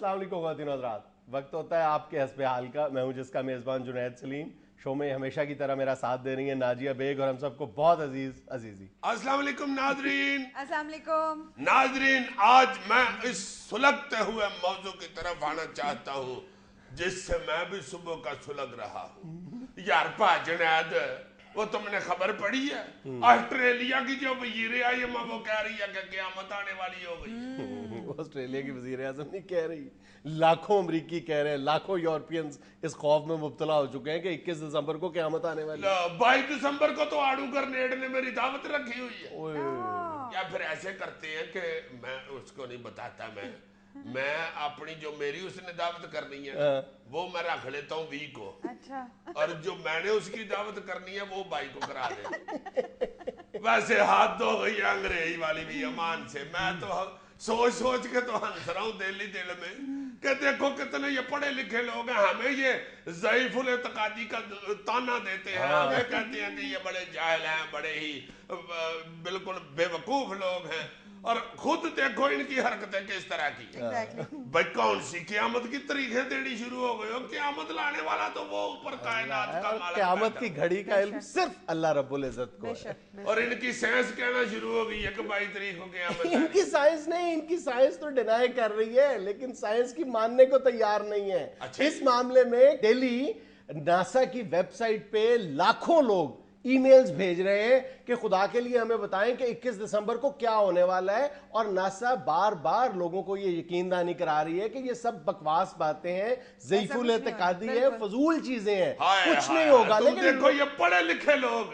अस्सलाम वालेकुम ख़वातीन और हज़रात, वक्त होता है आपके हस्बे हाल का। मैं हूं जिसका मेज़बान जुनैद सलीम। शो में हमेशा की तरह मेरा साथ दे रही है नाजिया बेग और हम सबको बहुत अजीजी। अस्सलाम वालेकुम नाज़रीन। अस्सलाम वालेकुम नाज़रीन, आज मैं इस सुलगते हुए मौजू की तरफ आना चाहता हूँ जिससे मैं भी सुबह का सुलग रहा हूँ। यार पा जुनैद, वो तुमने खबर पढ़ी है? ऑस्ट्रेलिया की जो वज़ीर आज़म वो कह रही है कि क़यामत आने वाली हो गई। ऑस्ट्रेलिया की वज़ीर आज़म नहीं कह रही, लाखों अमरीकी कह रहे हैं, लाखों यूरोपियंस इस खौफ में मुब्तला हो चुके हैं कि 21 दिसंबर को क़यामत आने वाली है। 22 दिसंबर को तो आड़ू गरनेड ने मेरी दावत रखी हुई है। या फिर ऐसे करते हैं कि मैं उसको नहीं बताता, मैं अपनी जो मेरी उसने दावत करनी है वो मैं रख लेता हूँ 20 को। अच्छा। और जो मैंने उसकी दावत करनी है वो 22 को करा दे। वैसे हाथ धो गई अंग्रेजी वाली भी अमान से। मैं तो सोच के तो हंस रहा हूँ दिल ही दिल में कि देखो कितने ये पढ़े लिखे लोग हैं, हमें ये ज़ईफुल एतकादी का ताना देते हैं, हमें कहते हैं कि ये बड़े जाहिल हैं, बड़े ही बिल्कुल बेवकूफ लोग हैं, और खुद देखो इनकी हरकतें किस तरह की हैं। भाई कौन सी क़यामत की तरीक़ें देनी शुरू हो गई हो? क़यामत लाने वाला तो वो ऊपर कायनात का मालिक, क़यामत की घड़ी का इल्म सिर्फ अल्लाह रब्बुल इज़्ज़त को है। और इनकी साइंस कहना शुरू हो गई है कि 22 तारीख को क़यामत। इनकी साइंस नहीं, इनकी साइंस तो डिनाई कर रही है लेकिन साइंस की मानने को तैयार नहीं है। अच्छा। इस मामले में दिल्ली नासा की वेबसाइट पे लाखों लोग ईमेल्स भेज रहे हैं कि खुदा के लिए हमें बताएं कि 21 दिसंबर को क्या होने वाला है, और नासा बार बार लोगों को ये यकीन दहानी करा रही है कि ये सब बकवास बातें हैं, ज़ईफुल एतकादी है, फजूल चीजें हैं, कुछ नहीं होगा। लेकिन देखो ये पढ़े लिखे लोग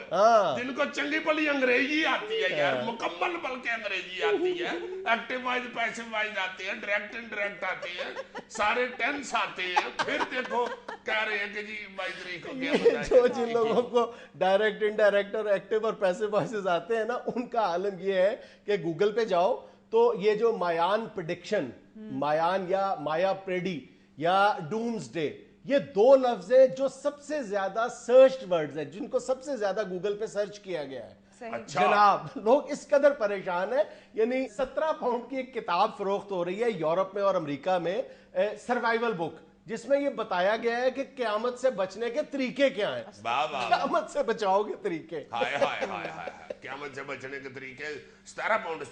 जिनको चंगी भली अंग्रेजी आती है यार, मुकम्मल बल्कि अंग्रेजी आती है, एक्टिव वाइज पैसिव वाइज आती है, डायरेक्ट इनडायरेक्ट आती है, सारे टेंस आते हैं, फिर देखो कह रहे हैं कि जी 22 तारीख को क्या जो जिन लोगों को डायरेक्ट इनडायरेक्ट और एक्टिव और पैसिव वॉइसेस आते हैं ना, उनका आलम ये है कि गूगल पे जाओ तो ये जो मायान प्रेडिक्शन, मायान या माया प्रेडी या डूम्सडे, ये दो लफ्ज है जो सबसे ज्यादा सर्च्ड वर्ड्स है, जिनको सबसे ज्यादा गूगल पे सर्च किया गया है। अच्छा। जनाब, लोग इस कदर परेशान है। यानी 17 पाउंड की एक किताब फरोख्त हो रही है यूरोप में और अमेरिका में, सर्वाइवल बुक, जिसमें ये बताया गया है कि क़यामत से बचने के तरीके क्या हैं। क़यामत से बचाव के तरीके। हाय हाय हाय हाय, क़यामत से बचने के तरीके 17 पाउंड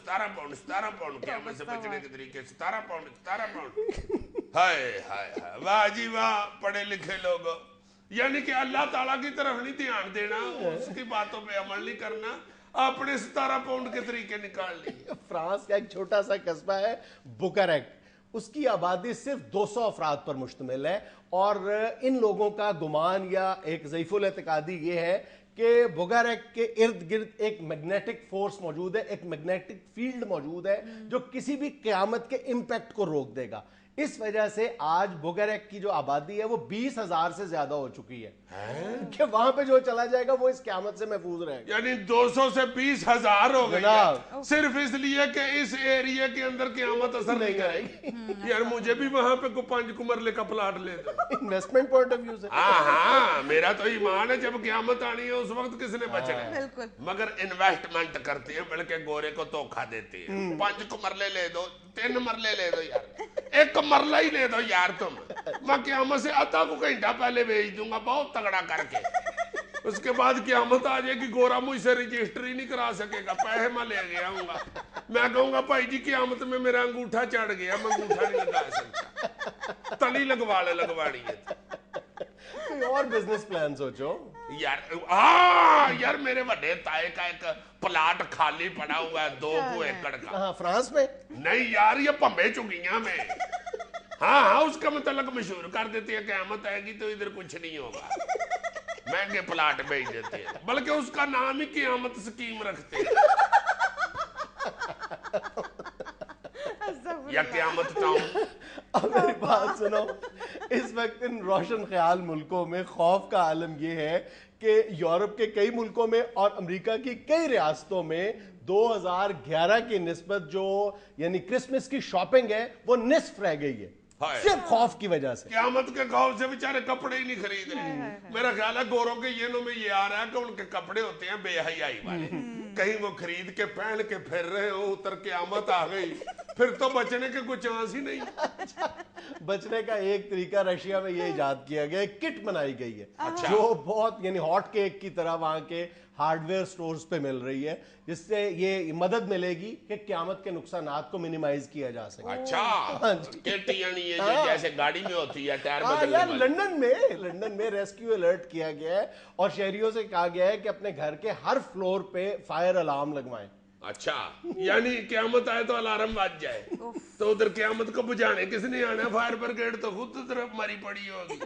क़यामत से बचने के तरीके 17 पाउंड। हाय हाय हाय, वाह जी वाह, पढ़े लिखे लोग। यानी कि अल्लाह ताला की तरफ नहीं ध्यान देना, उसकी बातों पे अमल नहीं करना, अपने 17 पाउंड के तरीके निकाल लिए। फ्रांस का एक छोटा सा कस्बा है बुकारेस्ट, उसकी आबादी सिर्फ 200 अफराद पर मुश्तमिल है, और इन लोगों का गुमान या एक ज़ईफुल एतकादी ये है कि बुकारेस्ट के इर्द गिर्द एक मैग्नेटिक फोर्स मौजूद है, एक मैग्नेटिक फील्ड मौजूद है जो किसी भी क़यामत के इम्पैक्ट को रोक देगा। इस वजह से आज बुकारेस्ट की जो आबादी है वो 20,000 से ज्यादा हो चुकी है कि वहां पे जो चला जाएगा वो इस क़यामत से महफूज रहेगा। यानी 200 से 20,000 हो गई सिर्फ इसलिए कि इस एरिया के अंदर क़यामत असर नहीं करेगी। यार मुझे भी वहां पे को 5 कुमरले का प्लाट ले दो, इन्वेस्टमेंट पॉइंट ऑफ व्यू से। हाँ, मेरा तो ईमान है जब क़यामत आनी है उस वक्त किसने बचना है, मगर इन्वेस्टमेंट करते हैं, बल्कि गोरे को धोखा देते हैं। 5 कुमरले ले दो, 3 मरले ले दो यार, 1 मरला ही ले दो यार तुम, मैं क़यामत से आधा को घंटा पहले भेज दूंगा बहुत तगड़ा करके, उसके बाद क़यामत आ जाएगी, गोरा मुझसे रजिस्ट्री नहीं करा सकेगा, पैसे मैं ले गया हूँगा, मैं कहूँगा भाई जी क़यामत में मेरा अंगूठा चढ़ गया, मैं अंगूठा नहीं लगा सकता, तली लगवानी है। कोई और बिजनेस प्लान सोचो यार। हाँ यार, मेरे बड़े ताए का एक प्लाट खाली पड़ा हुआ है 2 एकड़ का। हाँ, फ्रांस में नहीं यार, ये पंबे चुगिया में। हाँ, उसका मतलब मशहूर कर देते हैं, क़यामत आएगी तो इधर कुछ नहीं होगा, महंगे प्लाट बेच देते हैं, बल्कि उसका नाम ही क़यामत स्कीम रखते हैं या क़यामत टाउन। अब मेरी बात सुनो, इस वक्त इन रोशन ख्याल मुल्कों में खौफ का आलम यह है कि यूरोप के कई मुल्कों में और अमेरिका की कई रियासतों में 2011 की निस्बत जो यानी क्रिसमस की शॉपिंग है वो निस्फ रह गई है, सिर्फ खौफ की वजह से। क़यामत के खौफ से बेचारे कपड़े ही नहीं खरीद रहे। मेरा ख्याल है गोरों के येनों में ये आ रहा है कि उनके कपड़े होते हैं बेहयाई वाले, कहीं वो खरीद के पहन के फिर रहे हो, उतर क़यामत आ गई फिर तो बचने के कुछ चांस ही नहीं। अच्छा, बचने का एक तरीका रशिया में ये इजाद किया गया है, किट बनाई गई है अच्छा। जो बहुत यानी हॉट केक की तरह वहां के हार्डवेयर स्टोर्स पे मिल रही है, जिससे ये मदद मिलेगी कि क़यामत के नुकसानात को मिनिमाइज किया जा सके। अच्छा, किट यानी ये जो जैसे गाड़ी में होती है टायर बदलने यार वाली। लंदन में रेस्क्यू अलर्ट किया गया है और शहरियों से कहा गया है कि अपने घर के हर फ्लोर पे फायर अलार्म लगवाएं। अच्छा, यानी क़यामत आए तो अलार्म बज जाए, तो उधर क़यामत को बुझाने किसने आना? फायर ब्रिगेड तो खुद तरफ मरी पड़ी होगी।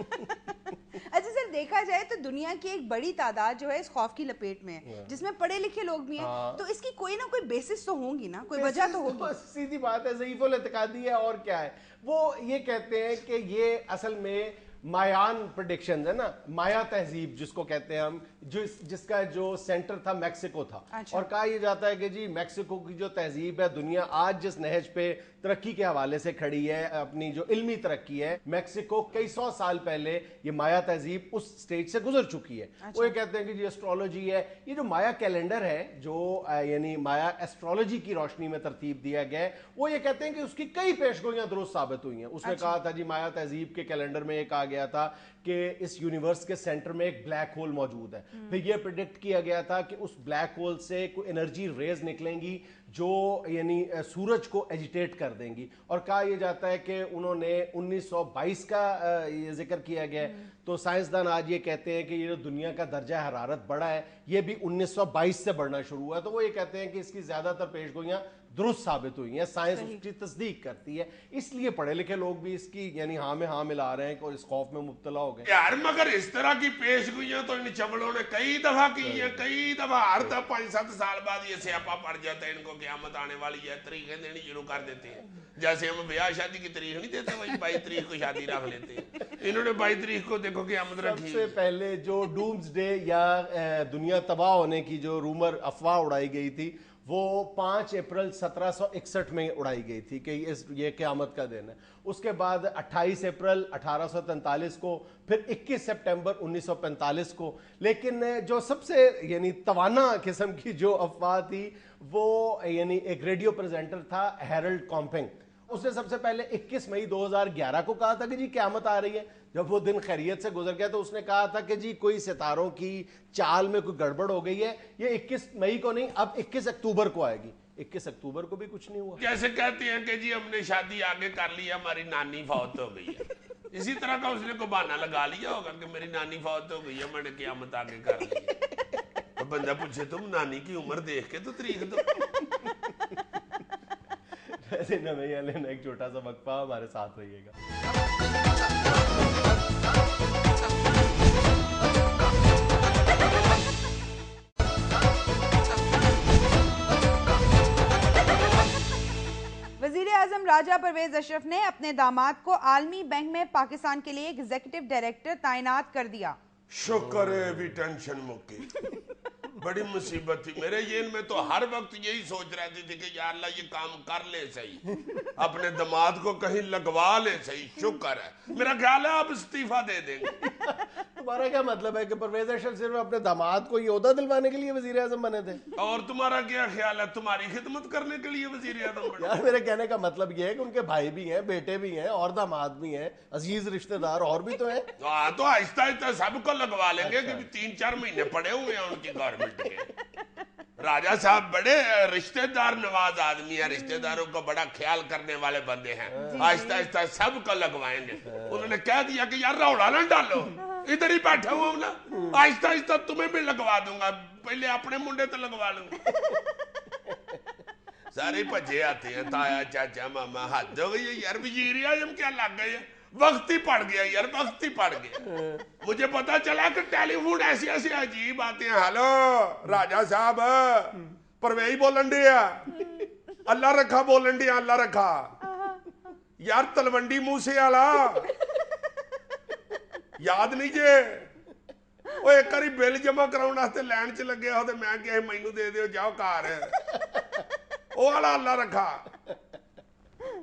अच्छा सर, देखा जाए तो दुनिया की एक बड़ी तादाद जो है इस खौफ की लपेट में है, जिसमें पढ़े लिखे लोग भी हैं, तो इसकी कोई ना कोई बेसिस तो होगी ना, कोई वजह तो होगी। सीधी बात है, ज़ईफ़ुल इत्तिकादी है और क्या है। वो ये कहते हैं कि ये असल में मायान प्रेडिक्शंस है ना, माया तहजीब जिसको कहते हैं हम, जिसका जो सेंटर था मैक्सिको था। अच्छा। और कहा यह जाता है कि जी मैक्सिको की जो तहजीब है, दुनिया आज जिस नहज पे तरक्की के हवाले से खड़ी है, अपनी जो इल्मी तरक्की है, मैक्सिको कई सौ साल पहले ये माया तहजीब उस स्टेज से गुजर चुकी है। अच्छा। वो ये कहते हैं कि जी एस्ट्रोलॉजी है, ये जो माया कैलेंडर है जो यानी माया एस्ट्रोलॉजी की रोशनी में तरतीब दिया गया है, वो ये कहते हैं कि उसकी कई पेशगोइयां दुरुस्त साबित हुई हैं। उसने कहा था जी माया तहजीब के कैलेंडर में ये कहा गया था कि इस यूनिवर्स के सेंटर में एक ब्लैक होल मौजूद है। फिर ये प्रेडिक्ट किया गया था कि उस ब्लैक होल से कोई एनर्जी रेज निकलेंगी जो यानी सूरज को एजिटेट कर देंगी। और कहा यह जाता है कि उन्होंने 1922 का ये जिक्र किया गया है। तो साइंसदान आज ये कहते हैं कि ये जो दुनिया का दर्जा हरारत बढ़ा है, ये भी 1922 से बढ़ना शुरू हुआ है। तो वो ये कहते हैं कि इसकी ज्यादातर पेशगोइयां दुरुस्त साबित हुई हैं, साइंस उसकी तस्दीक करती है। इसलिए पढ़े लिखे लोग भी इसकी यानी हाँ में हाँ मिला रहे हैं और इस खौफ में मुब्तला हो गए। यार मगर इस तरह की पेशगोइयां तो इन चबलों ने कई दफा की है, कई दफा। हर दफा 5-7 साल बाद ये स्यापा पड़ जाता है, इनको क़यामत आने वाली है, तारीखें देनी शुरू कर देते हैं। जैसे हम ब्याह शादी की तारीख नहीं देते, वही 22 तारीख को शादी रख लेते हैं। इन्होंने 22 तारीख को देखो क़यामत रखी। सबसे पहले जो डूम्सडे या दुनिया तबाह होने की जो रूमर अफवाह उड़ाई गई थी, वो 5 अप्रैल 1761 में उड़ाई गई थी कि ये क़यामत का दिन है। उसके बाद 28 अप्रैल 1843 को, फिर 21 सितंबर 1945 को। लेकिन जो सबसे यानी तवाना किस्म की जो अफवाह थी, वो यानी एक रेडियो प्रेजेंटर था हैरल्ड कॉम्पिंग। उसने सबसे पहले 21 मई 2011 को कहा था कि जी क़यामत आ रही है। जब वो दिन खैरियत से गुजर गया तो उसने कहा था कि जी कोई सितारों की चाल में कोई गड़बड़ हो गई है, ये 21 मई को नहीं, अब 21 अक्टूबर को आएगी। 21 अक्टूबर को भी कुछ नहीं हुआ। जैसे कहते हैं कि जी हमने शादी आगे कर ली, हमारी नानी फौत हो गई है, इसी तरह का उसने को बहाना लगा लिया होगा कि मेरी नानी फौत हो गई है, मैंने क़यामत आगे कर ली है। तो बंदा पूछे तुम नानी की उम्र देख के तो तारीख दो। ऐसे नमैया लेना एक छोटा सा वक्फा, हमारे साथ रहिएगा। वज़ीर आज़म राजा परवेज अशरफ ने अपने दामाद को आलमी बैंक में पाकिस्तान के लिए एग्जीक्यूटिव डायरेक्टर तैनात कर दिया। शुक्र है भी टेंशन मुक्की। बड़ी मुसीबत थी मेरे जेल में, तो हर वक्त यही सोच रहती थी कि यार अल्लाह ये काम कर ले सही, अपने दामाद को कहीं लगवा ले सही। शुक्र है, मेरा ख्याल है आप इस्तीफा दे देंगे। तुम्हारा क्या मतलब है कि परवेज अशरफ सिर्फ अपने दामाद को ये ओहदा दिलवाने के लिए वजीर आजम बने थे? और तुम्हारा क्या ख्याल है, तुम्हारी खिदमत करने के लिए वजीर आजम बने? यार मेरे कहने का मतलब ये है कि उनके भाई भी हैं, बेटे भी हैं और दामाद भी हैं, अजीज रिश्तेदार और भी तो हैं। तो आहिस्ता आहिस्ता सबको लगवा लेंगे। कि 3-4 महीने पड़े हुए हैं उनकी गवर्नमेंट के। राजा साहब बड़े रिश्तेदार नवाज आदमी है, रिश्तेदारों को बड़ा ख्याल करने वाले बंदे हैं। आहिस्ता आहिस्ता सबको लगवाएंगे। उन्होंने कह दिया कि यार रौला ना डालो, इधर ही बैठा हुआ हूं ना, आहिस्ता आहिस्ता तुम्हें भी लगवा दूंगा, पहले अपने मुंडे तो लगवा लूंगा। सारे भजे आते हैं, ताया चाचा मामा, हद हो गई है यार। वजीर आजम क्या लग गए हैं, वक्त ही पड़ गया यार, वक्त ही पड़ गया। मुझे पता चला कि टेलीफोन ऐसी ऐसी अजीब आते हैं। हेलो राजा साहब, परवेज बोलन डे अल्लाह रखा, बोलन डे अल्लाह रखा यार, तलवंडी मूसे वाला याद नहीं जे? ਉਹ ਇੱਕ ਵਾਰੀ ਬਿੱਲ ਜਮਾ ਕਰਾਉਣ ਵਾਸਤੇ ਲਾਈਨ 'ਚ ਲੱਗਿਆ ਹੋ ਤੇ ਮੈਂ ਕਿਹਾ ਮੈਨੂੰ ਦੇ ਦਿਓ, ਜਾਓ ਘਰ। ਉਹ ਵਾਲਾ ਅੱਲਾ ਰੱਖਾ।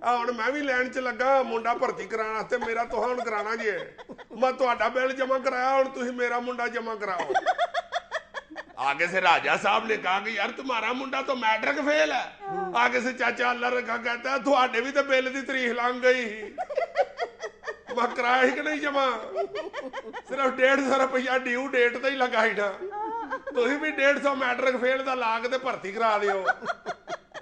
ਆ ਹੁਣ ਮੈਂ ਵੀ ਲਾਈਨ 'ਚ ਲੱਗਾ ਮੁੰਡਾ ਭਰਤੀ ਕਰਾਉਣ ਵਾਸਤੇ, ਮੇਰਾ ਤੁਹਾਂ ਹੁਣ ਕਰਾਣਾ ਜੇ। ਮੈਂ ਤੁਹਾਡਾ ਬਿੱਲ ਜਮਾ ਕਰਾਇਆ, ਹੁਣ ਤੁਸੀਂ ਮੇਰਾ ਮੁੰਡਾ ਜਮਾ ਕਰਾਓ। आगे से राजा साहब ने कहा कि यार तुम्हारा मुंडा तो मैट्रिक फेल है। आगे से चाचा अल्लाह रखा कहता है थोड़े भी तो बिल की तरीक लंघ गई, मैं कराया कि नहीं जमा, सिर्फ 150 रुपया ड्यू डेट तो ही लगाई ना, तुम भी 150 मैट्रिक फेल का ला के भर्ती करा दियो।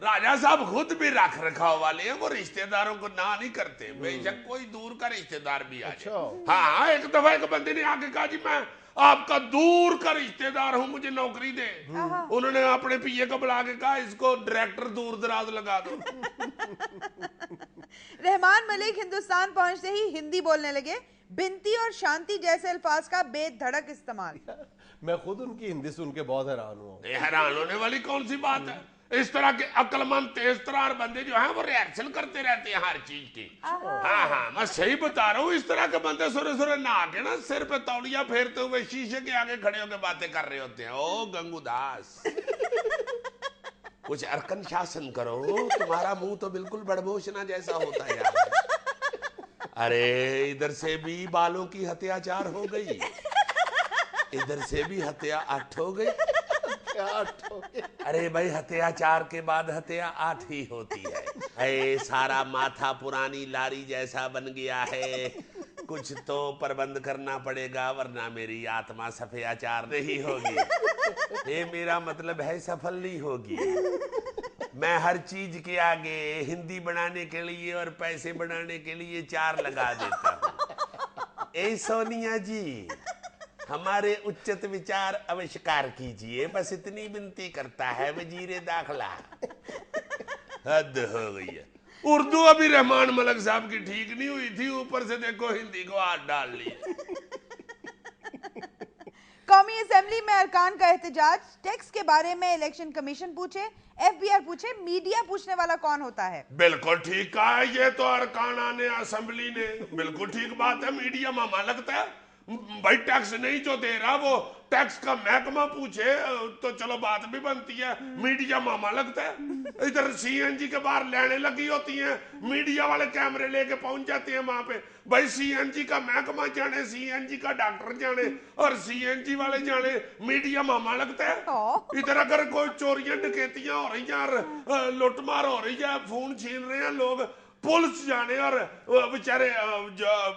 राजा साहब खुद भी रख रखाव वाले हैं, वो रिश्तेदारों को ना नहीं करते, बेशक कोई दूर का रिश्तेदार भी आ जाए। हाँ, एक दफा एक बंदे ने आके कहा जी मैं आपका दूर का रिश्तेदार हूं, मुझे नौकरी दे। उन्होंने अपने पीए को बुला के कहा इसको डायरेक्टर दूर दराज लगा दो। रहमान मलिक हिंदुस्तान पहुंचते ही हिंदी बोलने लगे, बिनती और शांति जैसे अल्फाज का बेधड़क इस्तेमाल। मैं खुद उनकी हिंदी सुन के बहुत हैरान हुआ। हैरान होने वाली कौन सी बात है, इस तरह के अक्लमंद तेज तरार बंदे जो हैं वो रिएक्शन करते रहते हैं हर चीज की। हाँ, मैं सही बता रहा हूँ, इस तरह के बंदे सुरे सुरे नहा के ना सिर पे तौलिया फेरते हुए शीशे के आगे खड़े होकर बातें कर रहे होते हैं। ओ गंगूदास, कुछ अर्कन शासन करो, तुम्हारा मुंह तो बिल्कुल बड़भूषणा जैसा होता है यार। अरे इधर से भी बालों की हत्याचार हो गई, इधर से भी हत्या 8 हो गई। अरे भाई हत्याचार के बाद हत्या 8 ही होती है। अरे सारा माथा पुरानी लारी जैसा बन गया है, कुछ तो प्रबंध करना पड़ेगा वरना मेरी आत्मा सफेदाचार नहीं होगी। ये मेरा मतलब है सफल नहीं होगी। मैं हर चीज के आगे हिंदी बनाने के लिए और पैसे बनाने के लिए 4 लगा देता हूँ। ए सोनिया जी, हमारे उच्चत विचार आविष्कार कीजिए, बस इतनी विनती करता है वजीरे दाखिला। हद हो गई है। उर्दू अभी रहमान मलिक साहब की ठीक नहीं हुई थी, ऊपर से देखो हिंदी को हाथ डाल लिया। कौमी असेंबली में अरकान का एहतजाज, टैक्स के बारे में इलेक्शन कमीशन पूछे, एफबीआर पूछे, मीडिया पूछने वाला कौन होता है। बिल्कुल ठीक कहा है, ये तो अरकान ने असेंबली ने बिल्कुल ठीक बात है। मीडिया मामा लगता है भाई, टैक्स नहीं जो दे रहा वो टैक्स का महकमा पूछे तो चलो बात भी बनती है, मीडिया मामा लगता है। इधर सीएनजी के बाहर लाइनें लगी होती हैं, मीडिया वाले कैमरे लेके पहुंच जाते हैं वहां पे। भाई सीएनजी का महकमा जाने, सीएनजी का डॉक्टर जाने और सीएनजी वाले जाने, मीडिया मामा लगता है। इधर अगर कोई चोरियां डकैतियां हो रही हैं, लुटमार हो रही है, फोन छीन रहे हैं लोग, पुलिस जाने और बेचारे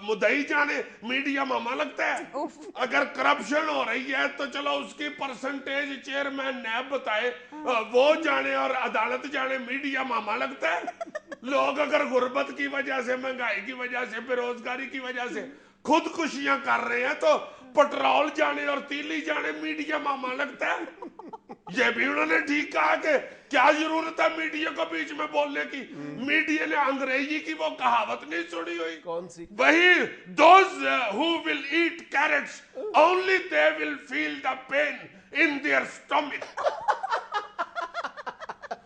मुद्दई जाने, मीडिया मामा लगता है। अगर करप्शन हो रही है तो चलो उसकी परसेंटेज चेयरमैन नैब बताए, वो जाने और अदालत जाने, मीडिया मामा लगता है। लोग अगर गुर्बत की वजह से, महंगाई की वजह से, बेरोजगारी की वजह से खुदकुशियां कर रहे हैं तो पेट्रोल जाने और तीली जाने, मीडिया मामा लगता है। ये भी उन्होंने ठीक कहा कि क्या जरूरत है मीडिया को बीच में बोलने की। मीडिया ने अंग्रेजी की वो कहावत नहीं सुनी हुई, कौन सी? वही those who will eat carrots only they will feel the pain in their stomach।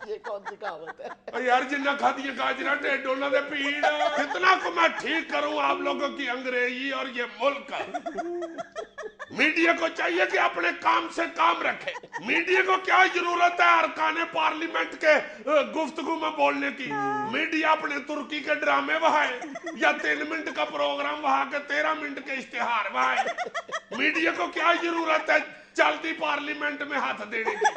ये कौन सी कहावत है? यार जिन्ना खादियां गाजरा ढेड उन्होंने पीड़। कितना को मैं ठीक करूं आप लोगों की अंग्रेजी और ये मुल्क। मीडिया को चाहिए कि अपने काम से काम रखे। मीडिया को क्या जरूरत है अरकाने पार्लियामेंट के गुफ्तगू में बोलने की। मीडिया अपने तुर्की के ड्रामे वहाए या 3 मिनट का प्रोग्राम वहा के 13 मिनट के इश्तेहार वहाए। मीडिया को क्या जरूरत है चलती पार्लियामेंट में हाथ देने की।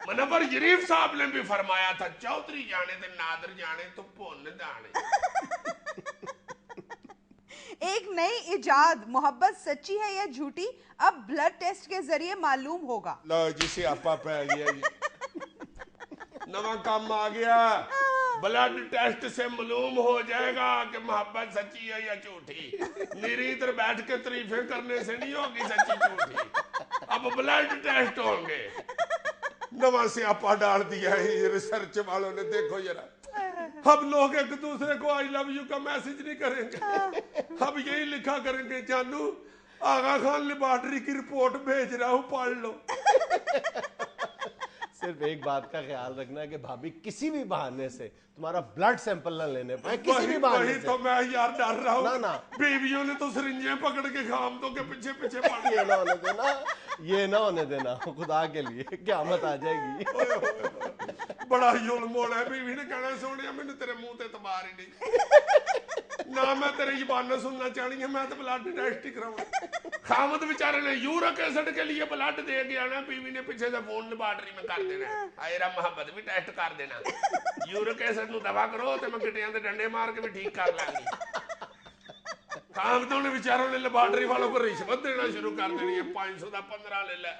मनवर शरीफ साहब ने भी फरमाया था, चौधरी जाने ते नादर जाने तो भुन दाने। एक नई इजाद, मोहब्बत सच्ची है या झूठी, अब ब्लड टेस्ट के जरिए मालूम होगा। लो जिसे आपा पै गया जी, नवा काम आ गया। ब्लड टेस्ट से मालूम हो जाएगा कि मोहब्बत सच्ची है या झूठी। मेरी इधर बैठ के तारीफें करने से नहीं होगी सच्ची झूठी, अब ब्लड टेस्ट होंगे। नवा से आपा डाल दिया है रिसर्च वालों ने। देखो जरा, अब लोग एक दूसरे को आई लव यू का मैसेज नहीं करेंगे, अब यही लिखा करेंगे, जानू आगा खान लेबॉर्टरी की रिपोर्ट भेज रहा हूं, पढ़ लो। सिर्फ एक बात का ख्याल रखना कि भाभी किसी भी बहाने से तुम्हारा ब्लड सैंपल ना लेने पाए, किसी भी बहाने से। तो मैं यार डर रहा हूँ ना। बीवियों ने तो सिरिंजें पकड़ के खामतों के पीछे पीछे पड़। ये ना होने देना, ये ना होने देना, खुदा के लिए क़यामत आ जाएगी। ਬੜਾ ਜ਼ੁਲਮ ਹੋਣਾ। ਬੀਵੀ ਨੇ ਕਹਿਣਾ ਸੋਹਣਿਆ ਮੈਨੂੰ ਤੇਰੇ ਮੂੰਹ ਤੇ ਤਬਾਰ ਹੀ ਨਹੀਂ, ਨਾ ਮੈਂ ਤੇਰੀ ਜ਼ਬਾਨ ਸੁਣਨਾ ਚਾਹਣੀ है, मैं तो ब्लड टेस्ट ही कराऊंगा। खामद बेचारे ने यूरिक एसिड के लिए ब्लड दे गया ना, बीवी ने पीछे से फोन लेबोरेटरी में कर देना, आयरा मोहब्बत भी टेस्ट कर देना, यूरिक एसिड नु दवा करो तो मैं गिटियां दे डंडे मार के भी ठीक कर लांगी। खामदों ने बेचारों ने लेबोरेटरी वालों को रिश्वत देना शुरू कर देनी है, 500 का 15 ले ले।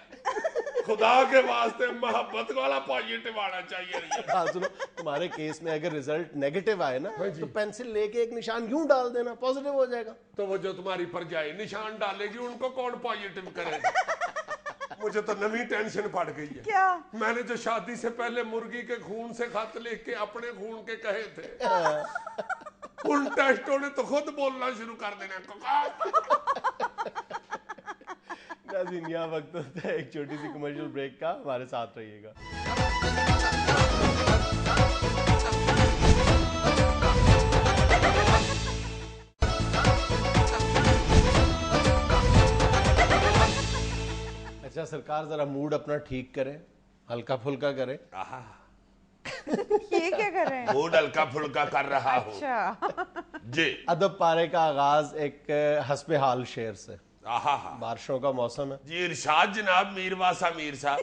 खुदा के वास्ते मोहब्बत वाला पॉजिटिव आना चाहिए। हाँ सुनो, तुम्हारे केस में अगर रिजल्ट नेगेटिव आए ना तो पेंसिल लेके एक निशान यूं डाल देना, पॉजिटिव हो जाएगा। तो वो जो तुम्हारी परजाई निशान डालेगी उनको कौन पॉजिटिव करेगा? मुझे तो नवी टेंशन पड़ गई है। क्या? मैंने जो शादी से पहले मुर्गी के खून से खत लिख के अपने खून के कहे थे, उन टेस्टों ने तो खुद बोलना शुरू कर देना। नाज़रीन, यहाँ वक्त होता है एक छोटी सी कमर्शियल ब्रेक का, हमारे साथ रहिएगा। अच्छा सरकार, जरा मूड अपना ठीक करें, हल्का फुल्का करें। ये क्या कर रहे हैं? मूड हल्का फुल्का कर रहा हूँ। अच्छा जी। अदब पारे का आगाज एक हस्बे हाल शेर से। आहा, बारिशों का मौसम है जी। इरशाद जनाब मीरवासा मीर साहब।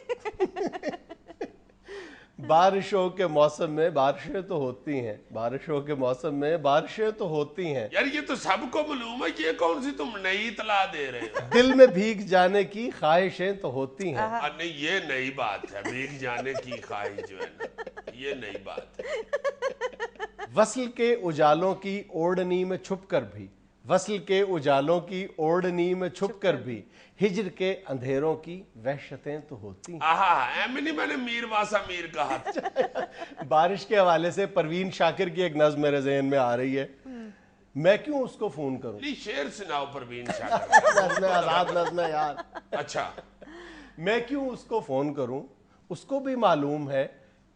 बारिशों के मौसम में बारिशें तो होती हैं, बारिशों के मौसम में बारिशें तो होती हैं। यार ये तो सबको मालूम है, ये कौन सी तुम नई इतला दे रहे हो? दिल में भीग जाने की ख्वाहिशें तो होती हैं। नहीं ये नई बात है, भीग जाने की ख्वाहिश जो है ना, ये नई बात है। वस्ल के उजालों की ओढ़नी में छुपकर भी, वस्ल के उजालों की ओढ़नी में छुपकर भी हिज्र के अंधेरों की वहशतें तो होती हैं। आहा, मैंने मीरवासा मीर कहा। बारिश के हवाले से परवीन शाकिर की एक नज़्म मेरे ज़हन में आ रही है, मैं क्यों उसको फोन करूं। शेर सुनाओ परवीन शाकिर। नज़्म आजाद नज़्म है यार। अच्छा, मैं क्यों उसको फोन करूं, उसको भी मालूम है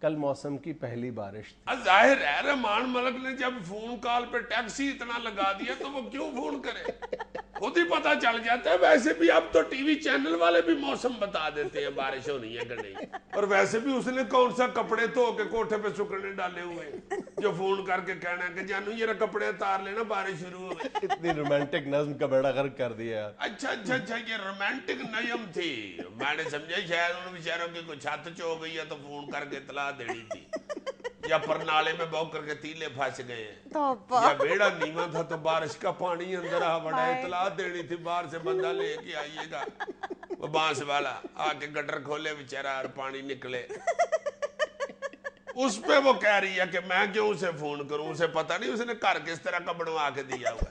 कल मौसम की पहली बारिश थी। जाहिर है रहमान मलिक ने जब फोन कॉल पे टैक्सी इतना लगा दिया तो वो क्यों फोन करे, खुद ही पता चल जाता है। वैसे भी अब तो टीवी चैनल वाले भी मौसम बता देते हैं बारिश होनी है कि नहीं। और वैसे भी उसने कौन सा कपड़े धो के कोठे पे सुखने डाले हुए जो फोन करके कहना है कि जानू ये कपड़े उतार लेना बारिश शुरू हो गई। इतनी रोमांटिक नज़्म का बेड़ा गर्क कर दिया यार। अच्छा अच्छा अच्छा, ये रोमांटिक नज़्म थी। मैंने समझा शायद उन बेचारों की कुछ छत च हो गई है तो फोन करके इतला देनी थी, या परनाले में बौ करके तीले फंस गए हैं, या बेड़ा नीवा था तो बारिश का पानी अंदर आ बड़ा, इतला देनी थी बाहर से बंदा लेके आइएगा। वो बांस वाला आके गटर खोले बेचारा और पानी निकले। उस पे वो कह रही है कि मैं क्यों उसे फोन करूं, उसे पता नहीं उसने घर किस तरह का बनवा के दिया हुआ,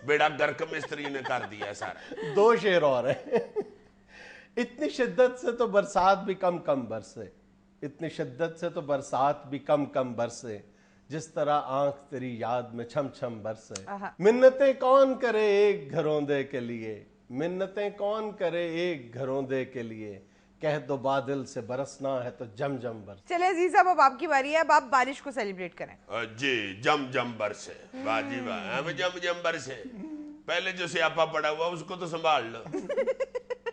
बेड़ा गर्क मिस्त्री ने कर दिया सारा। दो शेर और है। इतनी शिद्दत से तो बरसात भी कम कम बरसे, इतनी शिद्दत से तो बरसात भी कम कम बरसे, जिस तरह आंख तेरी याद में छम छम बरसे। मिन्नतें कौन करे एक घरोंदे के लिए, मिन्नतें कौन करे एक घरोंदे के लिए, कह दो बादल से बरसना है तो जम जम बरसे। चले अजीज साहब, अब आपकी बारी है, अब आप बारिश को सेलिब्रेट करें। जी, जम जम बरसे, वाह जी वाह, जम जम बरसे। पहले जो स्यापा पड़ा हुआ उसको तो संभाल लो।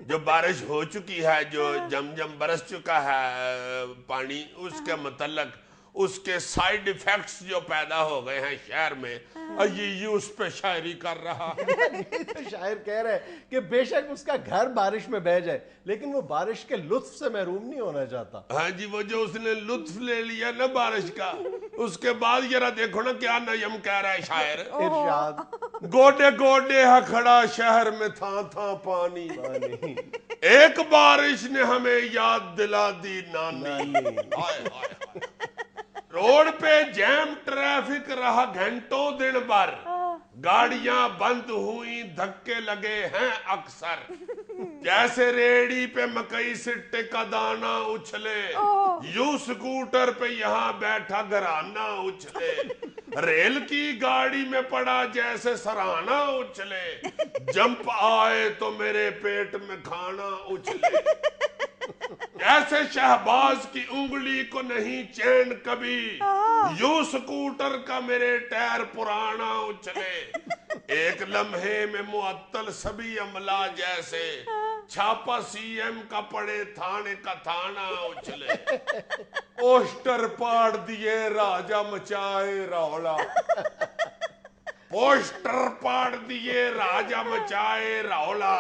जो बारिश हो चुकी है, जो जम जम बरस चुका है पानी, उसके मतलब उसके साइड इफेक्ट्स जो पैदा हो गए हैं शहर में, ये उस पे शायरी कर रहा है। तो शायर कह रहे हैं कि बेशक उसका घर बारिश में बह जाए लेकिन वो बारिश के लुत्फ से महरूम नहीं होना चाहता। हाँ जी, वो जो उसने लुत्फ ले लिया ना बारिश का, उसके बाद जरा देखो ना क्या नयम कह रहा है शायर। इरशाद, गोडे गोडे है खड़ा शहर में था पानी, एक बारिश ने हमें याद दिला दी नानी। हाय हाय हाय। रोड पे जैम ट्रैफिक रहा घंटों दिन भर, गाड़ियां बंद हुई धक्के लगे हैं अक्सर, जैसे रेड़ी पे मकई सिट्टे का दाना उछले, यूं स्कूटर पे यहाँ बैठा घराना उछले, रेल की गाड़ी में पड़ा जैसे सराहना उछले, जंप आए तो मेरे पेट में खाना उछले, जैसे शहबाज की उंगली को नहीं चैन कभी, यूं स्कूटर का मेरे टायर पुराना उछले, एक लम्हे में मुअत्तल सभी अमला जैसे, छापा सीएम का पड़े, थाने का थाना उछले, पोस्टर पाड़ दिए, राजा मचाए रौला, पोस्टर पाड़ दिए, राजा मचाए रौला,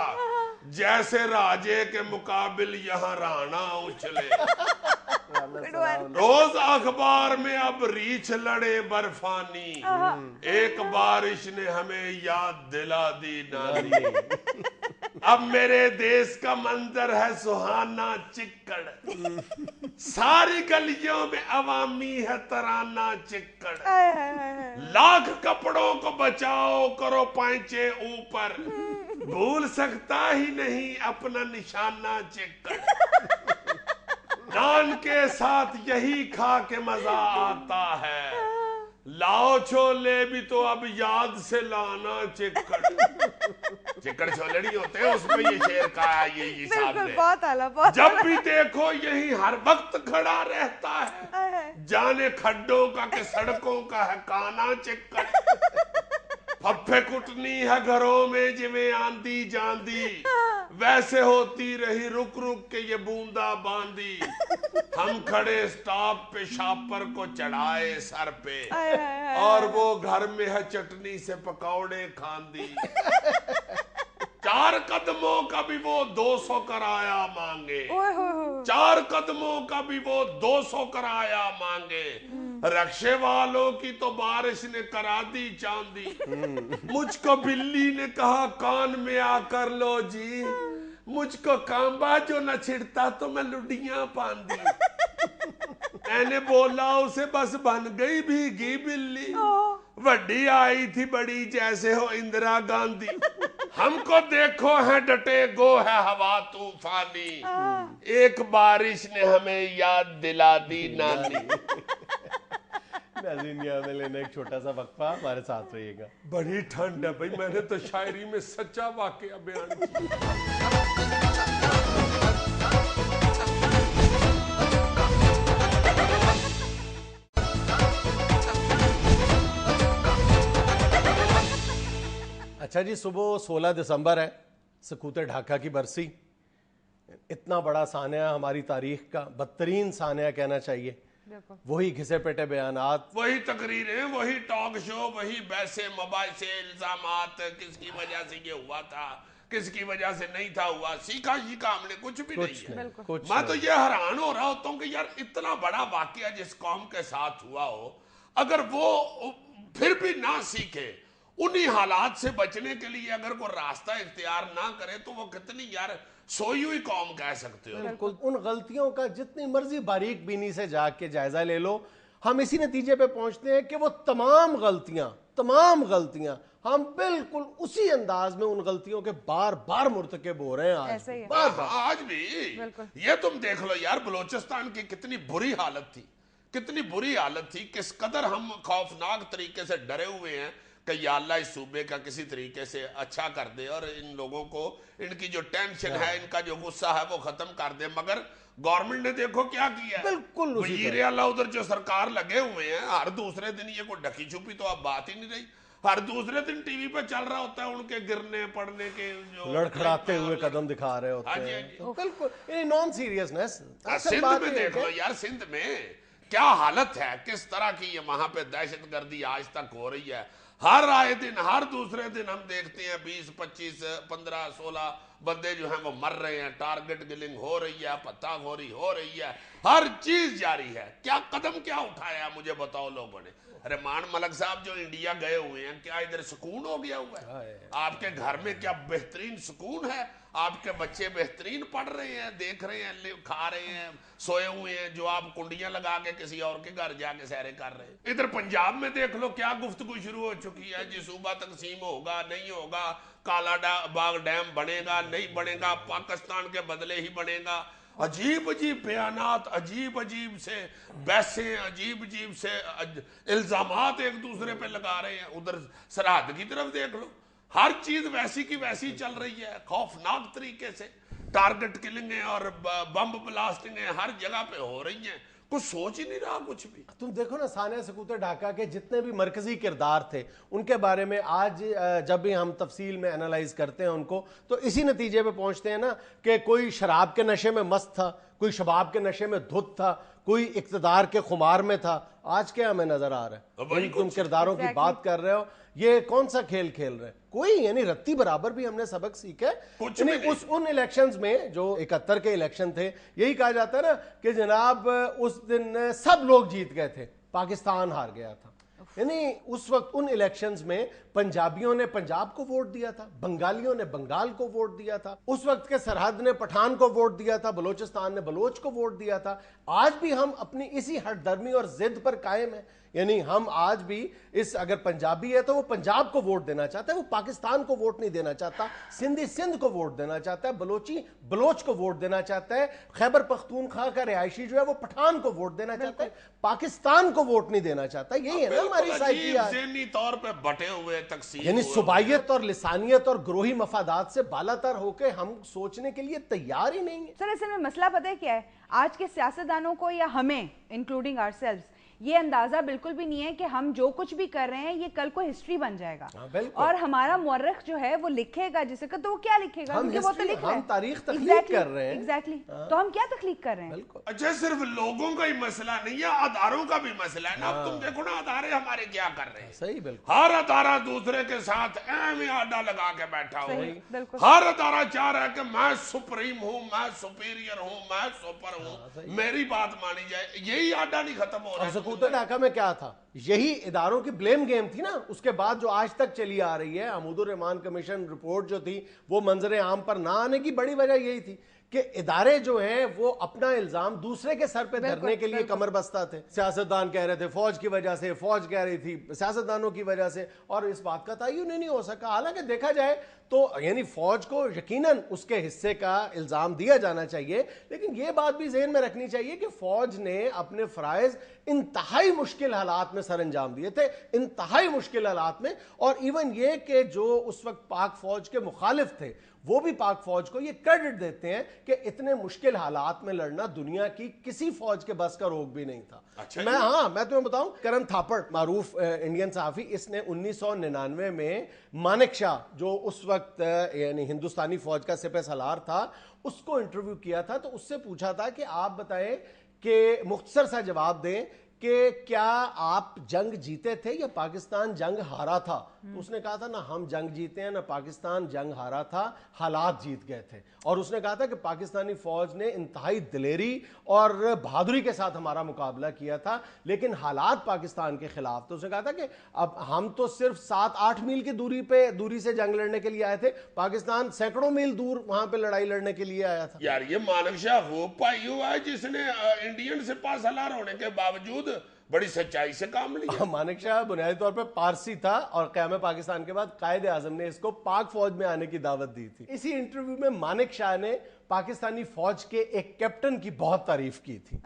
जैसे राजे के मुकाबिल यहाँ राणा उछले। रोज अखबार में अब रीछ लड़े बर्फानी, एक बारिश ने हमें याद दिला दी नानी। अब मेरे देश का मंजर है सुहाना चिक्कड़, सारी गलियों में अवामी है तराना चिक्कड़, लाख कपड़ों को बचाओ करो पैंचे ऊपर, भूल सकता ही नहीं अपना निशाना चिक्कड़, नान के साथ यही खा के मजा आता है, लाओ छोले भी तो अब याद से लाना चिक्कड़। चिक्कड़ छोले नहीं होते, उसमें ये शेर का ये साहब ने, बहुत आला, बहुत जब भी देखो यही हर वक्त खड़ा रहता है, जाने खड्डों का के सड़कों का है काना चिक्कड़, फफ्फे कुटनी है घरों में जिਵੇਂ आंधी जांदी, वैसे होती रही रुक रुक के ये बूंदा बांदी, हम खड़े स्टॉप पे शापर को चढ़ाए सर पे, और वो घर में है चटनी से पकौड़े खांदी, 4 कदमों का भी वो 200 कराया मांगे, 4 कदमों का भी वो 200 कराया मांगे, रक्षे वालों की तो बारिश ने करा दी चांदी, मुझको बिल्ली ने कहा कान में आकर लो जी, मुझको कांबा जो न छिड़ता तो मैं लुडियां पांदी, मैंने बोला उसे बस बन गई भीगी बिल्ली, वड्डी आई थी बड़ी जैसे हो इंदिरा गांधी, हमको देखो है डटे गो है हवा तूफानी, एक बारिश ने हमें याद दिला दी नानी। नाज़रीन, यहाँ में लेना एक छोटा सा वक्फा, हमारे साथ रहिएगा। बड़ी ठंड है भाई, मैंने तो शायरी में सच्चा वाकया बयान किया। अच्छा जी, सुबह 16 दिसंबर है, सकूत ढाका की बरसी, इतना बड़ा सानिया हमारी तारीख का, बदतरीन सानिया कहना चाहिए, वही घिसे पेटे बयानात, वही तकरीरें, वही टॉक शो, वही बहसे मबाइसे इल्जामात, किसकी वजह से ये हुआ था, किसकी वजह से नहीं था हुआ, सीखा हमने कुछ भी नहीं है। मैं तो ये हैरान हो रहा होता हूँ कि यार इतना बड़ा वाकया जिस कौम के साथ हुआ हो, अगर वो फिर भी ना सीखे, उन्हीं हालात से बचने के लिए अगर कोई रास्ता इख्तियार ना करे, तो वो कितनी यार सोई हुई कौम कह सकते हो। बिल्कुल, उन गलतियों का जितनी मर्जी बारीक बीनी से जाग के जायजा ले लो, हम इसी नतीजे पे पहुंचते हैं कि वो तमाम गलतियां हम बिल्कुल उसी अंदाज में उन गलतियों के बार बार मुर्तकिब हो रहे हैं आज ऐसे ही है। आज भी ये तुम देख लो यार, बलोचिस्तान की कितनी बुरी हालत थी, कितनी बुरी हालत थी, किस कदर हम खौफनाक तरीके से डरे हुए हैं कि या अल्लाह इस सूबे का किसी तरीके से अच्छा कर दे और इन लोगों को, इनकी जो टेंशन है, इनका जो गुस्सा है वो खत्म कर दे। मगर गवर्नमेंट ने देखो क्या किया, बिल्कुल वजीर आला उधर जो सरकार लगे हुए हैं, हर दूसरे दिन ये कोई ढकी छुपी तो अब बात ही नहीं रही, हर दूसरे दिन टीवी पे चल रहा होता है उनके गिरने पड़ने के जो लड़खड़ाते हुए कदम दिखा रहे होते हैं। तो बिल्कुल नॉन सीरियसनेस। सिंध में देख लो यार, सिंध में क्या हालत है, किस तरह की ये वहां पे दहशतगर्दी आज तक हो रही है। हर आए दिन, हर दूसरे दिन हम देखते हैं 20, 25, 15, 16 बंदे जो हैं वो मर रहे हैं, टारगेट किलिंग हो रही है, पत्ताखोरी हो रही है, हर चीज जारी है। क्या कदम क्या उठाया मुझे बताओ लोगों ने। रहमान मलिक साहब जो इंडिया गए हुए हैं, क्या इधर सुकून हो गया हुआ है? आपके घर में क्या बेहतरीन सुकून है? आपके बच्चे बेहतरीन पढ़ रहे हैं, देख रहे हैं, खा रहे हैं, सोए हुए हैं, जो आप कुंडियां लगा के किसी और के घर जाके सैरे कर रहे हैं। इधर पंजाब में देख लो क्या गुफ्तगू शुरू हो चुकी है जी, सूबा तकसीम होगा नहीं होगा, काला बाग डैम बनेगा नहीं बनेगा, पाकिस्तान के बदले ही बनेगा। अजीब अजीब बयानात, अजीब अजीब से बहसें, अजीब अजीब से इल्जामात एक दूसरे पे लगा रहे हैं। उधर सरहद की तरफ देख लो, हर चीज वैसी की वैसी चल रही है, खौफनाक तरीके से टारगेट किलिंग और बम ब्लास्टिंग हर जगह पे हो रही हैं। कुछ सोच ही नहीं रहा कुछ भी। तुम देखो ना, सानिया सकूत ढाका के जितने भी मरकजी किरदार थे उनके बारे में आज जब भी हम तफसील में एनालाइज करते हैं उनको, तो इसी नतीजे पे पहुंचते हैं ना कि कोई शराब के नशे में मस्त था, कोई शबाब के नशे में धुत था, कोई इक्तदार के खुमार में था। आज क्या हमें नजर आ रहा है? तुम किरदारों की बात कर रहे हो, ये कौन सा खेल खेल रहे हैं? कोई यानी रत्ती बराबर भी हमने सबक सीखा है। उन इलेक्शंस में जो 71 के इलेक्शन थे, यही कहा जाता है ना कि जनाब उस दिन सब लोग जीत गए थे, पाकिस्तान हार गया था। यानी उस वक्त उन इलेक्शंस में पंजाबियों ने पंजाब को वोट दिया था, बंगालियों ने बंगाल को वोट दिया था, उस वक्त के सरहद ने पठान को वोट दिया था, बलोचिस्तान ने बलोच को वोट दिया था। आज भी हम अपनी इसी हठधर्मी और जिद पर कायम है। यानी हम आज भी इस, अगर पंजाबी है तो वो पंजाब को वोट देना चाहता है, वो पाकिस्तान को वोट नहीं देना चाहता, सिंधी सिंध को वोट देना चाहता है, बलोची बलोच को वोट देना चाहता है, खैबर पख्तूनख्वा का रिहायशी जो है वो पठान को वोट देना चाहता है, पाकिस्तान को वोट नहीं देना चाहता। यही है ना हमारी साइकी, तौर पे बटे हुए तकसीम, यानी सुबाइयत और लिसानियत और ग्रोही मफादात से बालातर होकर हम सोचने के लिए तैयार ही नहीं है। सर असल में मसला पता है क्या है, आज के सियासतदानों को या हमें इंक्लूडिंग आवरसेल्व्स ये अंदाजा बिल्कुल भी नहीं है कि हम जो कुछ भी कर रहे हैं ये कल को हिस्ट्री बन जाएगा। और हमारा मुअर्रिख जो है वो लिखेगा जिसे तो वो क्या लिखेगा, हम वो तो लिख रहे हैं, हम तारीख तख्लीक कर रहे हैं। एग्जैक्टली तो हम क्या तख्लीक कर रहे हैं? अच्छा, सिर्फ लोगों का ही मसला नहीं है, अदारों का भी मसला है ना। अब तुम देखो ना अदारे हमारे क्या कर रहे हैं। सही, बिल्कुल। हर अदारा दूसरे के साथ ऐਵੇਂ आडा लगा के बैठा हुआ, हर अदारा चाह रहा है कि मैं सुप्रीम हूँ, मैं सुपीरियर हूँ, मैं सुपर हूँ, मेरी बात मानी जाए। यही आडा नहीं खत्म हो रहा। सकूत ढाका में क्या था? यही इदारों की ब्लेम गेम थी ना। उसके बाद जो आज तक चली आ रही है, महमूदुर रहमान कमीशन रिपोर्ट जो थी वो मंजर आम पर ना आने की बड़ी वजह यही थी कि इदारे जो हैं वो अपना इल्जाम दूसरे के सर पे धरने के लिए कमर बस्ता थे। सियासतदान कह रहे थे फौज की वजह से, फौज कह रही थी सियासतदानों की वजह से, और इस बात का तयन नहीं हो सका। हालांकि देखा जाए तो यानी फौज को यकीनन उसके हिस्से का इल्जाम दिया जाना चाहिए, लेकिन ये बात भी ज़हन में रखनी चाहिए कि फौज ने अपने फ़राइज़ इंतहाई मुश्किल हालात में सर अंजाम दिए थे, इंतहाई मुश्किल हालात में। और इवन ये कि जो उस वक्त पाक फौज के मुखालिफ थे वो भी पाक फौज को ये क्रेडिट देते हैं कि इतने मुश्किल हालात में लड़ना दुनिया की किसी फौज के बस का रोग भी नहीं था। अच्छा, मैं तुम्हें बताऊं, करन थापड़ मारूफ इंडियन सहाफ़ी, इसने 1999 में मानेक शाह जो उस वक्त यानी हिंदुस्तानी फौज का सिपह सलार था उसको इंटरव्यू किया था। तो उससे पूछा था कि आप बताएं कि मुख्तसर सा जवाब दें कि क्या आप जंग जीते थे या पाकिस्तान जंग हारा था? तो उसने कहा था ना हम जंग जीते हैं ना पाकिस्तान जंग हारा था, हालात जीत गए थे। और उसने कहा था कि पाकिस्तानी फौज ने इंतहाई दिलेरी और बहादुरी के साथ हमारा मुकाबला किया था, लेकिन हालात पाकिस्तान के खिलाफ। तो उसने कहा था कि अब हम तो सिर्फ 7-8 मील की दूरी से जंग लड़ने के लिए आए थे, पाकिस्तान सैकड़ों मील दूर वहां पे लड़ाई लड़ने के लिए आया था। यार ये मानेक शाह वो पाई हुआ है जिसने इंडियन सिपह सलार होने के बावजूद बड़ी सच्चाई से काम लिया। मानेक शाह बुनियादी तौर पे पारसी था और क़याम पाकिस्तान के बाद कायदे आजम ने इसको पाक फौज में आने की दावत दी थी। इसी इंटरव्यू में मानेक शाह ने पाकिस्तानी फौज के एक कैप्टन की बहुत तारीफ की थी।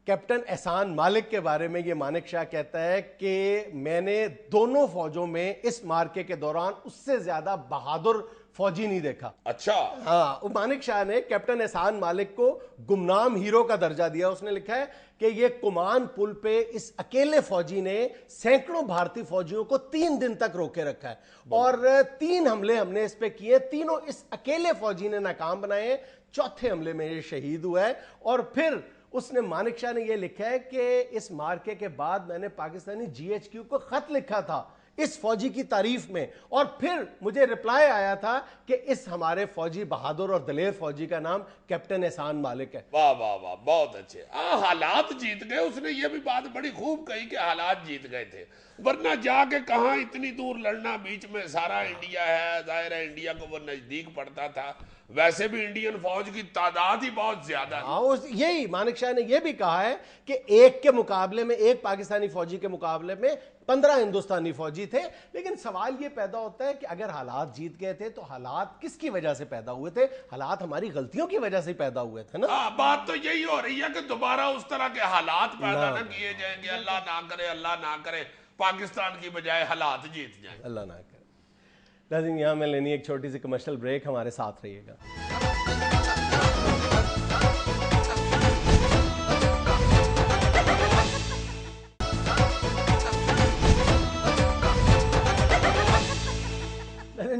कैप्टन एहसान मालिक के बारे में ये मानेक शाह कहता है कि मैंने दोनों फौजों में इस मार्के के दौरान उससे ज्यादा बहादुर फौजी नहीं देखा। अच्छा, हाँ, मानेक शाह ने कैप्टन एहसान मालिक को गुमनाम हीरो का दर्जा दिया। उसने लिखा है कि ये कुमान पुल पे इस अकेले फौजी ने सैकड़ों भारतीय फौजियों को 3 दिन तक रोके रखा है और 3 हमले हमने इस पे किए, तीनों इस अकेले फौजी ने नाकाम बनाए, चौथे हमले में ये शहीद हुआ है। और फिर उसने मानेक शाह ने यह लिखा है कि इस मार्के के बाद मैंने पाकिस्तानी GHQ को खत लिखा था इस फौजी की तारीफ में, और फिर मुझे रिप्लाई आया था कि इस हमारे फौजी बहादुर और दलेर फौजी का नाम कैप्टन एहसान मालिक है। वाह वाह वाह, बहुत अच्छे। हालात जीत गए। उसने ये भी बात बड़ी खूब कही कि हालात जीत गए थे, वरना जाके कहां इतनी दूर लड़ना, बीच में सारा इंडिया है, जाहिर है इंडिया को वो नजदीक पड़ता था। वैसे भी इंडियन फौज की तादाद ही बहुत ज्यादा है। हाँ, यही मानेक शाह ने यह भी कहा है कि एक के मुकाबले में, एक पाकिस्तानी फौजी के मुकाबले में 15 हिंदुस्तानी फौजी थे। लेकिन सवाल यह पैदा होता है कि अगर हालात जीत गए थे तो हालात किसकी वजह से पैदा हुए थे? हालात हमारी गलतियों की वजह से पैदा हुए थे ना। बात तो यही हो रही है कि दोबारा उस तरह के हालात पैदा न किए जाएंगे। अल्लाह ना करे, अल्लाह ना करे पाकिस्तान की बजाय हालात जीत जाए, अल्लाह ना करे। लेकिन यहाँ में लेनी एक छोटी सी कमर्शियल ब्रेक, हमारे साथ रहिएगा।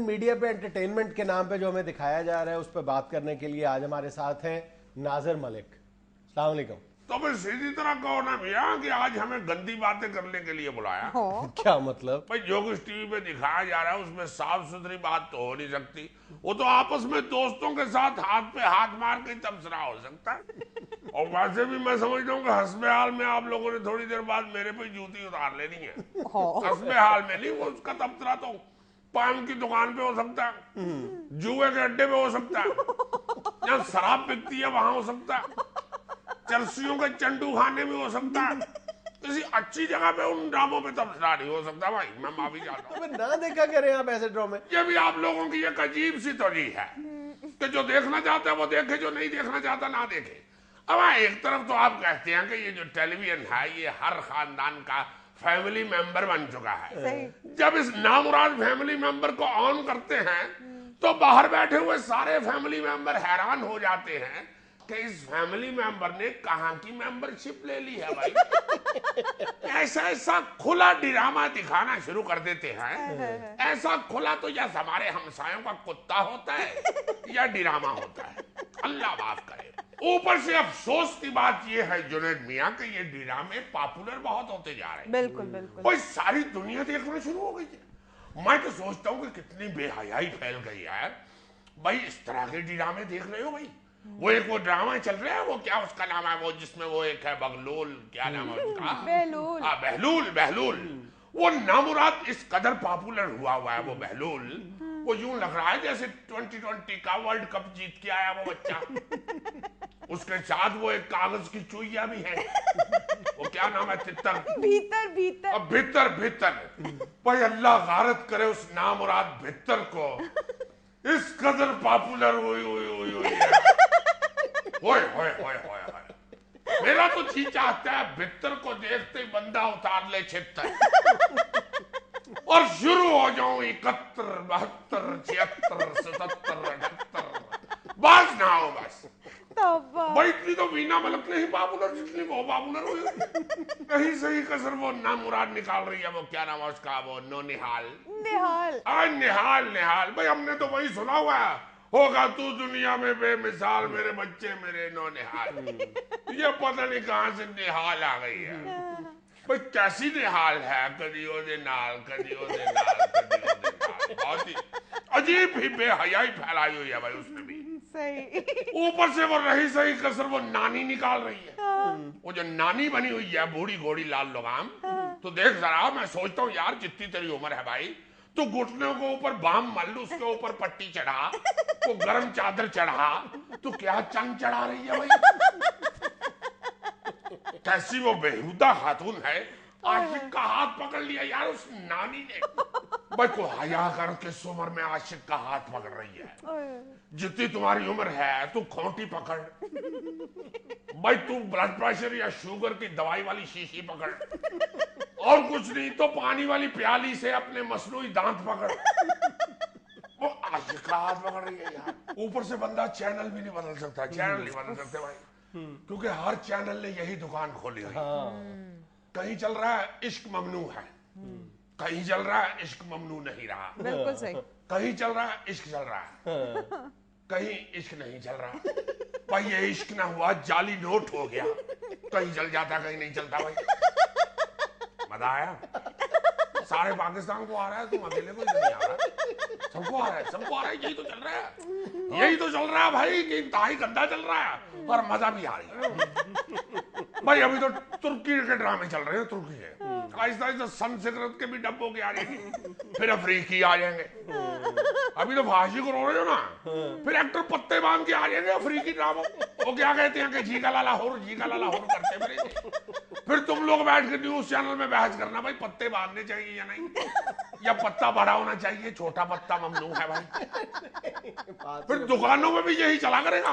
لیکن میڈیا پہ انٹرٹینمنٹ کے نام پہ جو ہمیں دکھایا جا رہا ہے اس پہ بات کرنے کے لیے آج ہمارے ساتھ ہیں ناظر ملک. السلام علیکم. تو میں سیدھی طرح کہو نا بھیا کہ آج ہمیں گندی باتیں کرنے کے لیے بلایا. کیا مطلب؟ بھائی جو کچھ ٹی وی پہ دکھایا جا رہا ہے اس میں صاف ستھری بات تو ہو نہیں سکتی. وہ تو آپس میں دوستوں کے ساتھ ہاتھ پہ ہاتھ مار کے تبصرہ ہو سکتا ہے. اور ویسے بھی میں سمجھتا ہوں کہ حسب حال میں آپ لوگوں نے تھوڑی دیر بعد میرے پہ جوتی اتار لینی ہے. حسب حال میں نہیں, وہ اس کا تبصرہ تو پان کی دکان پہ ہو سکتا ہے, جوئے کے اڈے پہ ہو سکتا ہے, جہاں شراب بکتی ہے وہاں ہو سکتا ہے, چرسیوں کے چنڈو خانے میں ہو سکتا ہے, کسی اچھی جگہ پہ ان ڈراموں پہ تبصرہ نہیں ہو سکتا. بھائی میں معافی چاہتا ہوں. نہ دیکھا کریں آپ ایسے ڈرامے. یہ بھی آپ لوگوں کی ایک عجیب سی توجیہ ہے کہ جو دیکھنا چاہتا ہے وہ دیکھے, جو نہیں دیکھنا چاہتا نہ دیکھے. اب ایک طرف تو آپ کہتے ہیں کہ یہ جو ٹیلی ویژن ہے یہ ہر خاندان کا فیملی ممبر بن چکا ہے. جب اس نامراد فیملی ممبر کو آن کرتے ہیں تو باہر بیٹھے ہوئے سارے فیملی ممبر حیران ہو جاتے ہیں کہ اس فیملی ممبر نے کہاں کی ممبرشپ لے لی ہے. بھائی ایسا کھلا ڈرامہ دکھانا شروع کر دیتے ہیں. ایسا کھلا تو یا ہمارے ہمسایوں کا کتا ہوتا ہے یا ڈرامہ ہوتا ہے, اللہ معاف کرے. اوپر سے افسوس کی بات یہ ہے جنید میاں کہ یہ ڈرامے پاپولر بہت ہوتے جا رہے ہیں. بالکل بالکل. کوئی ساری دنیا دیکھنا شروع ہو گئی ہے. میں تو سوچتا ہوں کہ کتنی بے حیائی پھیل گئی ہے. بھائی اس طرح کے ڈرامے دیکھ رہے ہو بھائی. وہ ایک وہ ڈرامہ چل رہا ہے, وہ کیا اس کا نام ہے, وہ جس میں وہ ایک ہے بغلول, کیا نام ہے اس کا, بہلول. وہ نامراد اس قدر پاپولر ہوا ہے وہ بہلول. وہ یوں لگ رہا ہے جیسے 2020 کا ورلڈ کپ جیت کے آیا وہ بچہ. اس کے ساتھ وہ ایک کاغذ کی چوئیاں بھی ہے, وہ کیا نام ہے, تتر, بھیتر. بھائی اللہ غارت کرے اس نامراد بھیتر کو, اس قدر پاپولر ہوئی ہے. میرا تو جی چاہتا ہے بھیتر کو دیکھتے ہی بندہ اتار لے 76 اور شروع ہو جاؤں 71 72 76 77 78, بس نہ ہو بس. بھائی اتنی تو وینا ملک نہیں پاپولر جتنی وہ پاپولر ہوئی. کہیں صحیح کسر وہ نامراد نکال رہی ہے, وہ کیا نام ہے اس کا, وہ نہال. بھائی ہم نے تو وہی سنا ہوا ہے, ہوگا تو دنیا میں بے مثال میرے بچے میرے نہال. یہ پتہ نہیں کہاں سے نہال آ گئی ہے. بھئی کیسی نہال ہے, کدی او دے نال, بہت ہی عجیب ہی بے حیائی پھیلائی ہوئی ہے بھائی اس میں بھی. اوپر سے وہ رہی صحیح کسر وہ نانی نکال رہی ہے. وہ جو نانی بنی ہوئی ہے بوڑھی گھوڑی لال لگام, تو دیکھ ذرا, میں سوچتا ہوں یار جتنی تیری عمر ہے بھائی, تو گھٹنوں کو اوپر بام مل, اس کے اوپر پٹی چڑھا, وہ گرم چادر چڑھا, تو کیا چنگ چڑھا رہی ہے بھائی. کیسی وہ بےہودہ خاتون ہے, عاشق کا ہاتھ پکڑ لیا یار اس نانی نے. بھائی کو حیا کر کس عمر میں عاشق کا ہاتھ پکڑ رہی ہے. جتنی تمہاری عمر ہے تو کھونٹی پکڑ. بھائی تو بلڈ پریشر یا شوگر کی دوائی والی شیشی پکڑ, اور کچھ نہیں تو پانی والی پیالی سے اپنے مصنوعی دانت پکڑ. وہ عاشق کا ہاتھ پکڑ رہی ہے یار. اوپر سے بندہ چینل بھی نہیں بدل سکتا, چینل نہیں بدل سکتے بھائی, کیونکہ ہر چینل نے یہی دکان کھولی ہوئی. کہیں چل رہا ہے عشق ممنوع ہے, کہیں چل رہا ہے عشق ممنوع نہیں رہا, بالکل صحیح, کہیں چل رہا ہے عشق چل رہا ہے, کہیں عشق نہیں چل رہا. بھائی یہ عشق نہ ہوا جعلی نوٹ ہو گیا, کہیں چل جاتا کہیں نہیں چلتا. بھائی مزہ آیا, سارے پاکستان کو آ رہا ہے, تم اکیلے کو نہیں آ رہا, سب کو آ رہا ہے, یہی تو چل رہا ہے بھائی, کہ انتہائی گندا چل رہا ہے اور مزہ بھی آ رہی ہے. بھائی ابھی تو ترکی کے ڈرامے چل رہے ہیں, ترکی کے آہستہ آہستہ سن سگرت کے بھی ڈبوں کے آ جائیں گے, پھر افریقی آ جائیں گے. ابھی تو پھانسی کو رو رہے ہو نا, پھر ایکٹر پتے باندھ کے آ جائیں گے افریقی ڈراموں. وہ کیا کہتے ہیں کہ جی کا لالا ہور کرتے پھر. پھر تم لوگ بیٹھ کے نیوز چینل میں بحث کرنا بھائی پتے باندھنے چاہیے یا نہیں, یا پتا بڑا ہونا چاہیے, چھوٹا پتا ممنوع ہے بھائی. پھر دکانوں میں بھی یہی چلا کرے گا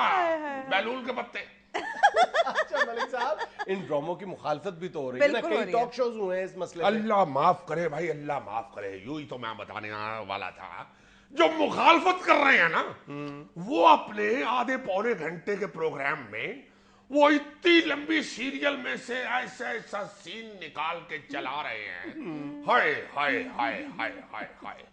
بیلول کے پتے. اچھا ملک صاحب, ان ڈراموں کی مخالفت بھی تو ہو رہی ہے نا, کئی ٹاک شوز ہوئے ہیں اس مسئلے میں. اللہ معاف کرے بھائی, اللہ معاف کرے. یوں ہی تو میں بتانے والا تھا, جو مخالفت کر رہے ہیں نا وہ اپنے آدھے پونے گھنٹے کے پروگرام میں وہ اتنی لمبی سیریل میں سے ایسا سین نکال کے چلا رہے ہیں, ہائے ہائے ہائے ہائے ہائے ہائے.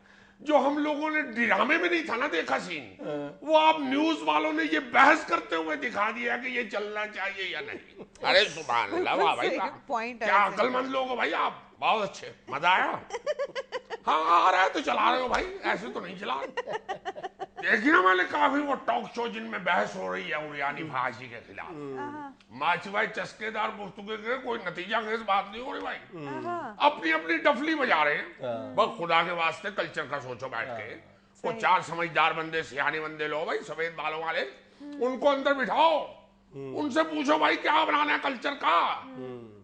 جو ہم لوگوں نے ڈرامے میں نہیں تھا نا دیکھا سین، وہ آپ نیوز والوں نے یہ بحث کرتے ہوئے دکھا دیا کہ یہ چلنا چاہیے یا نہیں. ارے سبحان اللہ، واہ بھائی کیا عقل مند لوگ ہو بھائی آپ، بہت اچھے، مزہ آیا. ہاں آ رہا ہے تو چلا رہے ہو بھائی، ایسے تو نہیں چلا. دیکھیں نا میں نے کافی وہ ٹاک شو جن میں بحث ہو رہی ہے عریانی فحاشی کے خلاف، ماچی بھائی چسکے دار گفتگو کے کوئی نتیجہ خیز بات نہیں ہو رہی بھائی، اپنی اپنی ڈفلی بجا رہے ہیں. بس خدا کے واسطے کلچر کا سوچو بیٹھ کے. وہ 4 سمجھدار بندے، سیانے بندے لو بھائی، سفید بالوں والے، ان کو اندر بٹھاؤ، ان سے پوچھو بھائی کیا بنانا ہے کلچر کا.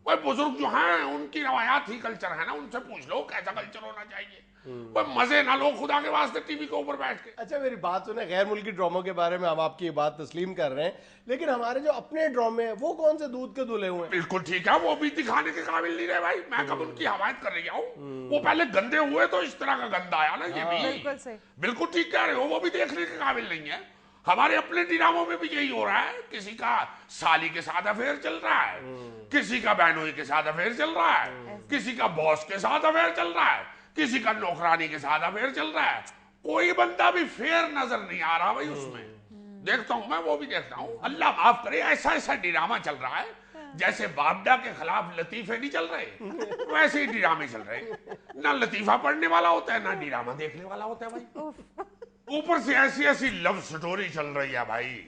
وہ بزرگ جو ہیں ان کی روایات ہی کلچر ہے نا، ان سے پوچھ لو کیسا کلچر ہونا چاہیے. مزے نہ لو خدا کے واسطے ٹی وی کے اوپر بیٹھ کے. اچھا میری بات سنیں، غیر ملکی ڈراموں کے بارے میں ہم آپ کی بات تسلیم کر رہے ہیں، لیکن ہمارے جو اپنے ڈرامے ہیں وہ کون سے دودھ کے دھلے ہوئے ہیں؟ بالکل ٹھیک ہے، وہ بھی دکھانے کے قابل نہیں رہے بھائی. میں کب ان کی حمایت کر رہی ہوں؟ وہ پہلے گندے ہوئے تو اس طرح کا گندہ آیا نا. یہ بھی بالکل ٹھیک کہہ رہے ہو، وہ بھی دیکھنے کے قابل نہیں ہے. ہمارے اپنے ڈراموں میں بھی یہی ہو رہا ہے، کسی کا سالی کے ساتھ افیئر چل رہا ہے، کسی کا بہنوئی کے ساتھ افیئر چل رہا ہے، کسی کا باس کے ساتھ افیئر چل رہا ہے، کسی کا نوکرانی کے ساتھ افیئر چل رہا ہے. کوئی بندہ بھی فیئر نظر نہیں آ رہا بھائی اس میں. دیکھتا ہوں میں، وہ بھی دیکھتا ہوں. اللہ معاف کرے، ایسا ایسا ڈرامہ چل رہا ہے جیسے بابڈا کے خلاف لطیفے نہیں چل رہے، ویسے ہی ڈرامے چل رہے ہیں. نہ لطیفہ پڑھنے والا ہوتا ہے نہ ڈرامہ دیکھنے والا ہوتا ہے بھائی. اوپر سے ایسی ایسی لو سٹوری چل رہی ہے بھائی،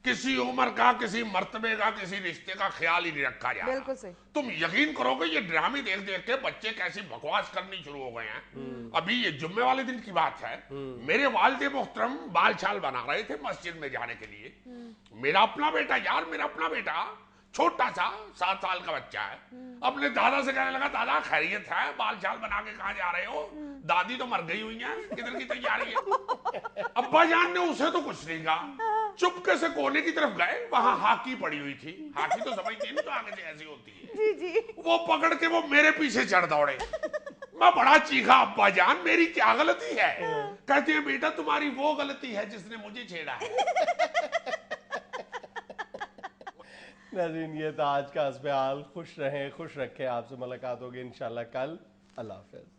کسی عمر کا، کسی مرتبے کا، کسی رشتے کا خیال ہی نہیں رکھا جا رہا. تم یقین کرو گے یہ ڈرامے دیکھ دیکھ کے بچے کیسی بکواس کرنی شروع ہو گئے ہیں. ابھی یہ جمعے والے دن کی بات ہے، میرے والد محترم بال چال بنا رہے تھے مسجد میں جانے کے لیے. میرا اپنا بیٹا یار، میرا اپنا بیٹا چھوٹا سا 7 سال کا بچہ ہے، اپنے دادا سے کہنے لگا دادا خیریت ہے، بال چال بنا کے کہاں جا رہے ہو؟ دادی تو مر گئی ہوئی ہیں، کدھر کی تیاری ہے؟ ابا جان نے اسے تو کچھ نہیں کہا، چپکے سے کونے کی طرف گئے، وہاں ہاکی پڑی ہوئی تھی. ہاکی تو سمجھتی ہے نا تو آگے سے ایسی ہوتی ہے. وہ پکڑ کے وہ میرے پیچھے چڑھ دوڑے. میں بڑا چیخا، ابا جان میری کیا غلطی ہے؟ کہتے ہیں بیٹا تمہاری وہ غلطی ہے جس نے مجھے چھیڑا ہے. ناظرین یہ تھا آج کا حسب حال. خوش رہیں، خوش رکھیں. آپ سے ملاقات ہوگی انشاءاللہ کل. اللہ حافظ.